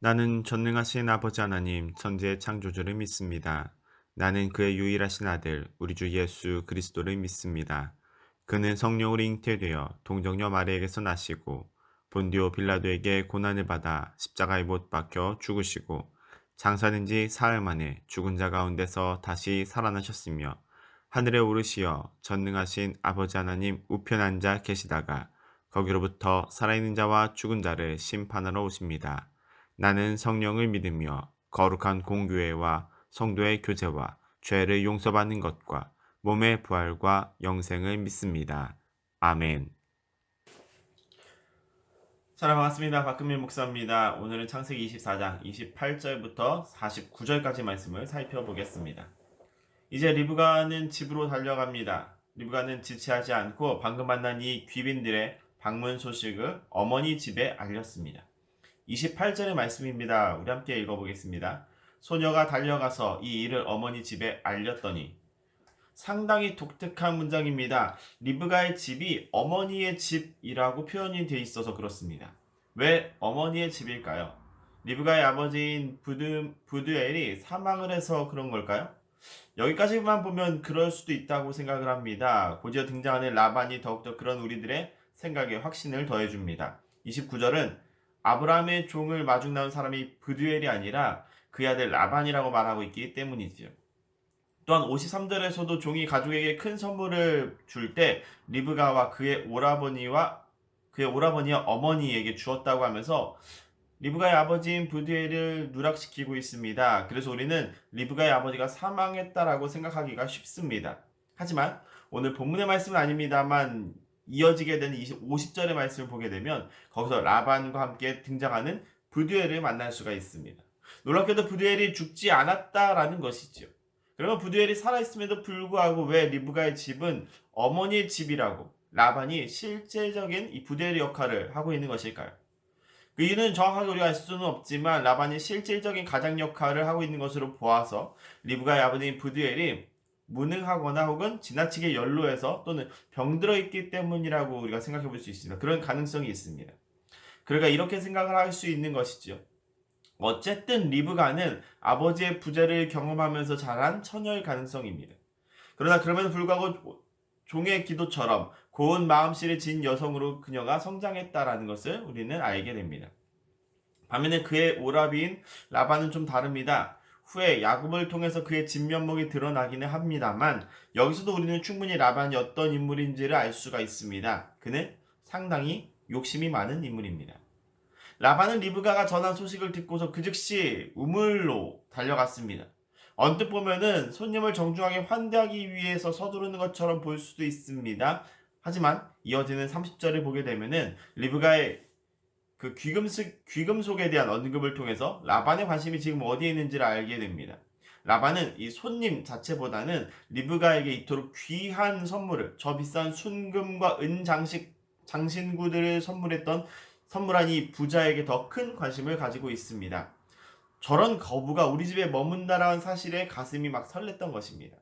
나는 전능하신 아버지 하나님, 천지의 창조주를 믿습니다. 나는 그의 유일하신 아들, 우리 주 예수 그리스도를 믿습니다. 그는 성령으로 잉태되어 동정녀 마리에게서 나시고 본디오 빌라도에게 고난을 받아 십자가에 못 박혀 죽으시고 장사된 지 사흘 만에 죽은 자 가운데서 다시 살아나셨으며 하늘에 오르시어 전능하신 아버지 하나님 우편 앉아 계시다가 거기로부터 살아있는 자와 죽은 자를 심판하러 오십니다. 나는 성령을 믿으며 거룩한 공교회와 성도의 교제와 죄를 용서받는 것과 몸의 부활과 영생을 믿습니다. 아멘. 반갑습니다. 박금민 목사입니다. 오늘은 창세기 24장 28절부터 49절까지 말씀을 살펴보겠습니다. 이제 리브가는 집으로 달려갑니다. 리브가는 지체하지 않고 방금 만난 이 귀빈들의 방문 소식을 어머니 집에 알렸습니다. 28절의 말씀입니다. 우리 함께 읽어보겠습니다. 소녀가 달려가서 이 일을 어머니 집에 알렸더니. 상당히 독특한 문장입니다. 리브가의 집이 어머니의 집이라고 표현이 되어 있어서 그렇습니다. 왜 어머니의 집일까요? 리브가의 아버지인 부드엘이 사망을 해서 그런 걸까요? 여기까지만 보면 그럴 수도 있다고 생각을 합니다. 곧이어 등장하는 라반이 더욱더 그런 우리들의 생각에 확신을 더해줍니다. 29절은 아브라함의 종을 마중 나온 사람이 부두엘이 아니라 그의 아들 라반이라고 말하고 있기 때문이지요. 또한 53절에서도 종이 가족에게 큰 선물을 줄 때 리브가와 그의 오라버니와 어머니에게 주었다고 하면서 리브가의 아버지인 부두엘을 누락시키고 있습니다. 그래서 우리는 리브가의 아버지가 사망했다라고 생각하기가 쉽습니다. 하지만 오늘 본문의 말씀은 아닙니다만 이어지게 되는 50절의 말씀을 보게 되면 거기서 라반과 함께 등장하는 부두엘을 만날 수가 있습니다. 놀랍게도 부두엘이 죽지 않았다라는 것이죠. 그러면 부두엘이 살아있음에도 불구하고 왜 리브가의 집은 어머니의 집이라고 라반이 실제적인 이 부두엘의 역할을 하고 있는 것일까요? 그 이유는 정확하게 우리가 알 수는 없지만 라반이 실질적인 가장 역할을 하고 있는 것으로 보아서 리브가의 아버지인 부두엘이 무능하거나 혹은 지나치게 연로해서 또는 병들어 있기 때문이라고 우리가 생각해 볼 수 있습니다. 그런 가능성이 있습니다. 그러니까 이렇게 생각을 할 수 있는 것이죠. 어쨌든 리브가는 아버지의 부재를 경험하면서 자란 처녀일 가능성입니다. 그러나 그럼에도 불구하고 종의 기도처럼 고운 마음씨를 지닌 여성으로 그녀가 성장했다라는 것을 우리는 알게 됩니다. 반면에 그의 오라비인 라반은 좀 다릅니다. 후에 야곱을 통해서 그의 진면목이 드러나기는 합니다만 여기서도 우리는 충분히 라반이 어떤 인물인지를 알 수가 있습니다. 그는 상당히 욕심이 많은 인물입니다. 라반은 리브가가 전한 소식을 듣고서 그 즉시 우물로 달려갔습니다. 언뜻 보면은 손님을 정중하게 환대하기 위해서 서두르는 것처럼 보일 수도 있습니다. 하지만 이어지는 30절을 보게 되면은 리브가의 그 귀금속에 대한 언급을 통해서 라반의 관심이 지금 어디에 있는지를 알게 됩니다. 라반은 이 손님 자체보다는 리브가에게 이토록 귀한 선물을, 저 비싼 순금과 장신구들을 선물한 이 부자에게 더 큰 관심을 가지고 있습니다. 저런 거부가 우리 집에 머문다라는 사실에 가슴이 막 설렜던 것입니다.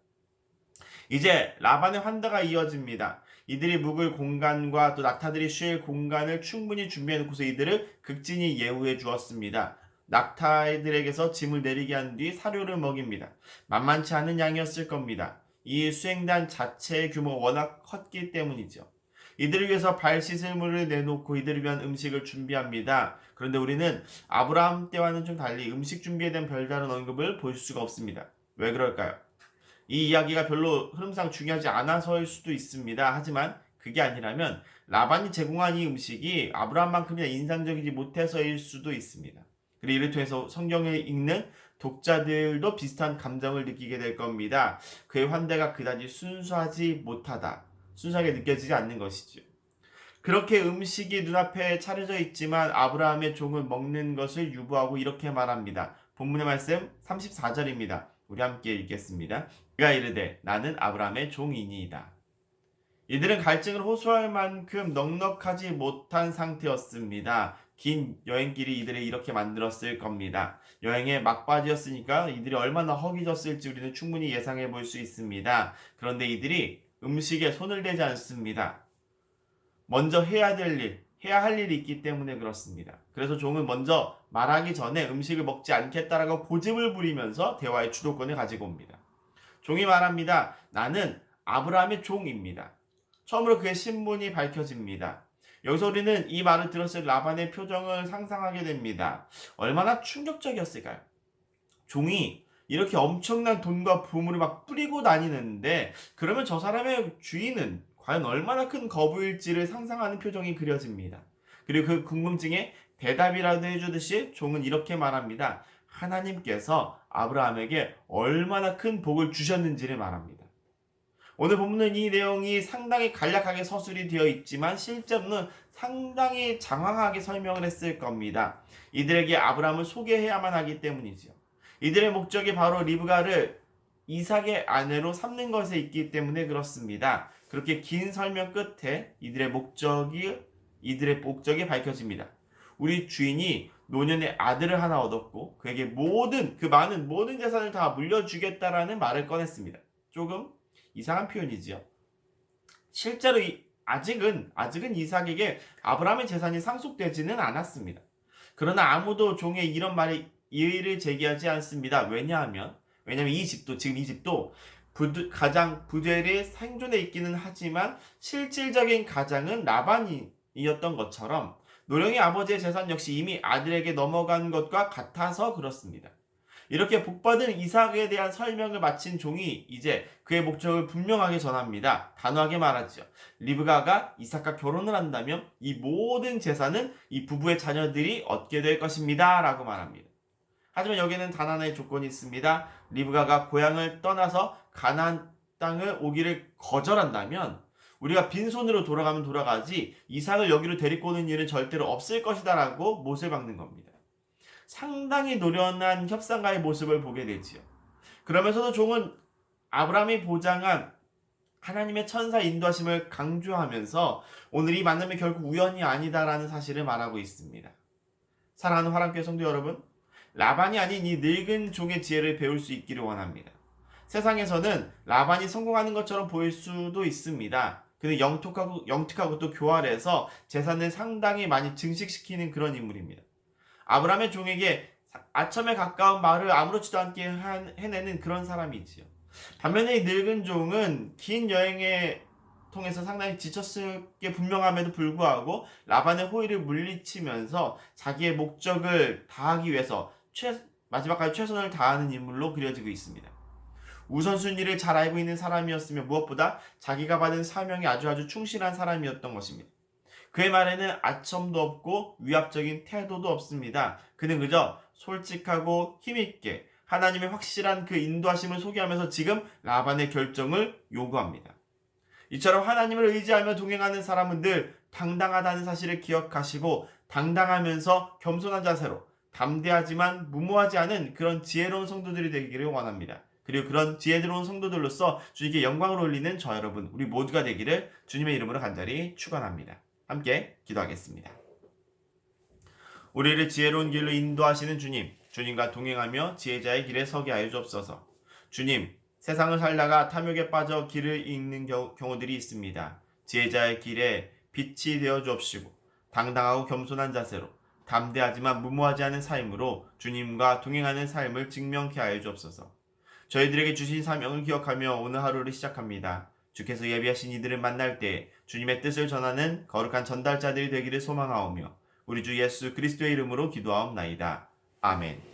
이제 라반의 환대가 이어집니다. 이들이 묵을 공간과 또 낙타들이 쉴 공간을 충분히 준비해놓고서 이들을 극진히 예우해 주었습니다. 낙타들에게서 짐을 내리게 한 뒤 사료를 먹입니다. 만만치 않은 양이었을 겁니다. 이 수행단 자체의 규모가 워낙 컸기 때문이죠. 이들을 위해서 발 씻을 물을 내놓고 이들을 위한 음식을 준비합니다. 그런데 우리는 아브라함 때와는 좀 달리 음식 준비에 대한 별다른 언급을 볼 수가 없습니다. 왜 그럴까요? 이 이야기가 별로 흐름상 중요하지 않아서일 수도 있습니다. 하지만 그게 아니라면 라반이 제공한 이 음식이 아브라함만큼이나 인상적이지 못해서일 수도 있습니다. 그리고 이를 통해서 성경을 읽는 독자들도 비슷한 감정을 느끼게 될 겁니다. 그의 환대가 그다지 순수하게 느껴지지 않는 것이죠. 그렇게 음식이 눈앞에 차려져 있지만 아브라함의 종은 먹는 것을 유보하고 이렇게 말합니다. 본문의 말씀 34절입니다. 우리 함께 읽겠습니다. 그가 이르되 나는 아브라함의 종이니이다. 이들은 갈증을 호소할 만큼 넉넉하지 못한 상태였습니다. 긴 여행길이 이들을 이렇게 만들었을 겁니다. 여행의 막바지였으니까 이들이 얼마나 허기졌을지 우리는 충분히 예상해 볼 수 있습니다. 그런데 이들이 음식에 손을 대지 않습니다. 먼저 해야 될 일, 해야 할 일이 있기 때문에 그렇습니다. 그래서 종은 먼저 말하기 전에 음식을 먹지 않겠다라고 고집을 부리면서 대화의 주도권을 가지고 옵니다. 종이 말합니다. 나는 아브라함의 종입니다. 처음으로 그의 신분이 밝혀집니다. 여기서 우리는 이 말을 들었을 라반의 표정을 상상하게 됩니다. 얼마나 충격적이었을까요? 종이 이렇게 엄청난 돈과 부물을 막 뿌리고 다니는데 그러면 저 사람의 주인은 과연 얼마나 큰 거부일지를 상상하는 표정이 그려집니다. 그리고 그 궁금증에 대답이라도 해주듯이 종은 이렇게 말합니다. 하나님께서 아브라함에게 얼마나 큰 복을 주셨는지를 말합니다. 오늘 본문은 이 내용이 상당히 간략하게 서술이 되어 있지만 실제로는 상당히 장황하게 설명을 했을 겁니다. 이들에게 아브라함을 소개해야만 하기 때문이지요. 이들의 목적이 바로 리브가를 이삭의 아내로 삼는 것에 있기 때문에 그렇습니다. 그렇게 긴 설명 끝에 이들의 목적이 밝혀집니다. 우리 주인이 노년의 아들을 하나 얻었고 그에게 많은 모든 재산을 다 물려주겠다라는 말을 꺼냈습니다. 조금 이상한 표현이지요. 실제로 아직은 이삭에게 아브라함의 재산이 상속되지는 않았습니다. 그러나 아무도 종의 이런 말에 이의를 제기하지 않습니다. 왜냐하면 이 집도 가장 부자리 생존해 있기는 하지만 실질적인 가장은 라반이었던 것처럼 노령의 아버지의 재산 역시 이미 아들에게 넘어간 것과 같아서 그렇습니다. 이렇게 복받은 이삭에 대한 설명을 마친 종이 이제 그의 목적을 분명하게 전합니다. 단호하게 말하죠. 리브가가 이삭과 결혼을 한다면 이 모든 재산은 이 부부의 자녀들이 얻게 될 것입니다. 라고 말합니다. 하지만 여기에는 단 하나의 조건이 있습니다. 리브가가 고향을 떠나서 가나안 땅을 오기를 거절한다면 우리가 빈손으로 돌아가면 돌아가지 이삭을 여기로 데리고 오는 일은 절대로 없을 것이다 라고 못을 박는 겁니다. 상당히 노련한 협상가의 모습을 보게 되지요. 그러면서도 종은 아브라함이 보장한 하나님의 천사 인도하심을 강조하면서 오늘 이 만남이 결국 우연이 아니다라는 사실을 말하고 있습니다. 사랑하는 화랑교회 성도 여러분, 라반이 아닌 이 늙은 종의 지혜를 배울 수 있기를 원합니다. 세상에서는 라반이 성공하는 것처럼 보일 수도 있습니다. 그는 영특하고 또 교활해서 재산을 상당히 많이 증식시키는 그런 인물입니다. 아브라함의 종에게 아첨에 가까운 말을 아무렇지도 않게 해내는 그런 사람이지요. 반면에 이 늙은 종은 긴 여행에 통해서 상당히 지쳤을 게 분명함에도 불구하고 라반의 호의를 물리치면서 자기의 목적을 다하기 위해서 마지막까지 최선을 다하는 인물로 그려지고 있습니다. 우선순위를 잘 알고 있는 사람이었으며 무엇보다 자기가 받은 사명에 아주 충실한 사람이었던 것입니다. 그의 말에는 아첨도 없고 위압적인 태도도 없습니다. 그는 그저 솔직하고 힘있게 하나님의 확실한 그 인도하심을 소개하면서 지금 라반의 결정을 요구합니다. 이처럼 하나님을 의지하며 동행하는 사람은 늘 당당하다는 사실을 기억하시고 당당하면서 겸손한 자세로 담대하지만 무모하지 않은 그런 지혜로운 성도들이 되기를 원합니다. 그리고 그런 지혜로운 성도들로서 주님께 영광을 올리는 저 여러분, 우리 모두가 되기를 주님의 이름으로 간절히 축원합니다. 함께 기도하겠습니다. 우리를 지혜로운 길로 인도하시는 주님과 동행하며 지혜자의 길에 서게 하여 주옵소서. 주님, 세상을 살다가 탐욕에 빠져 길을 잃는 경우들이 있습니다. 지혜자의 길에 빛이 되어 주옵시고 당당하고 겸손한 자세로 담대하지만 무모하지 않은 삶으로 주님과 동행하는 삶을 증명케 하여 주옵소서. 저희들에게 주신 사명을 기억하며 오늘 하루를 시작합니다. 주께서 예비하신 이들을 만날 때 주님의 뜻을 전하는 거룩한 전달자들이 되기를 소망하오며 우리 주 예수 그리스도의 이름으로 기도하옵나이다. 아멘.